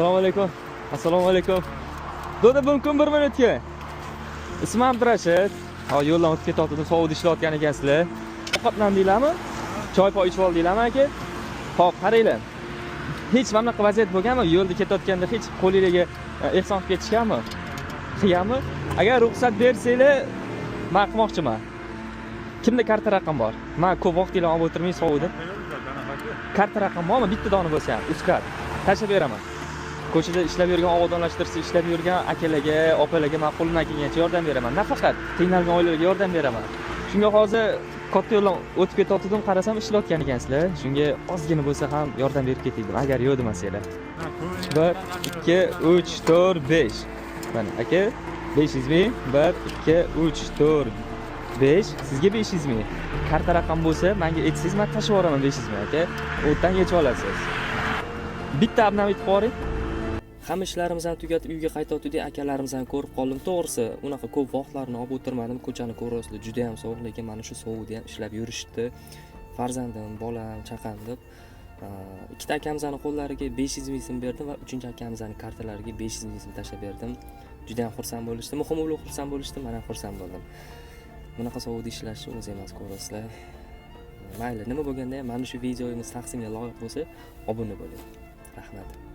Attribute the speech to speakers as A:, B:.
A: Assalomu alaykum. Assalomu alaykum. Do'da mumkin 1 minutga. Ismim Abdurashid. Hozir yo'ldan o'tib ketayotgandim, sovuqda ishlayotgan ekansizlar. Ovqatlandinglarmi? Choy poy ichib oldinglarmi aka? Xo'p, qaranglar. Hech mana bunaqa vaziyat bo'lganmi? Yo'lda ketayotganda hech qo'lingizga ehson qilib ketishganmi? Qilganmi? Agar ruxsat bersanglar, men qilmoqchiman. Kimda karta raqam bor? Men ko'p vaqtinglarni olib o'tirmay sovuqda. Karta raqam bormi? Bitta dona bo'lsa ham, Uzcard. Tashlab beraman. Ko'chada ishlab yurgan, obodonlashtirishda ishlab yurgan akalarga, opalarga men qo'limdan kelgancha yordam beraman. Nafaqat qiynalgan oilalarga yordam beraman. Shunga hozir katta yo'ldan o'tib ketayotgandim, qarasam ishlayotgan ekansizlar. Shunga ozgina bo'lsa ham yordam berib ketaydim, agar yo'q demasanglar. 1 2 3 4 5. Mana aka 500 ming. 1 2 3 4 5. Sizga 500 ming. Karta raqam bo'lsa, menga aytsangiz, men tashib yuboraman 500 ming aka. O'tdan yechib olasiz. Bitta abnavit qo'ring. Hamma ishlarimizni tugatib uyga qaytayotdik, akalarimizdan ko'rib qoldim. To'g'risi, unaqa ko'p vaqtlarni olib o'tirmadim. Ko'chani ko'rasizlar, juda ham sovuq, lekin mana shu sovuqda ham ishlab yurishdi. Farzandim, bolam, chaqam deb ikkita akamizning qo'llariga 500 ming so'm berdim va 3-akamizning kartalariga 500 ming so'm tashlab berdim. Juda ham xursand bo'lishdi. Muhimi ular xursand bo'lishdi, men ham xursand bo'ldim. Bunaqa sovuqda ishlashni o'zi emas, ko'rasizlar. Mayli, nima bo'lganda ham mana shu videomiz taqsimga loyiq bo'lsa, obuna bo'ling. Rahmat.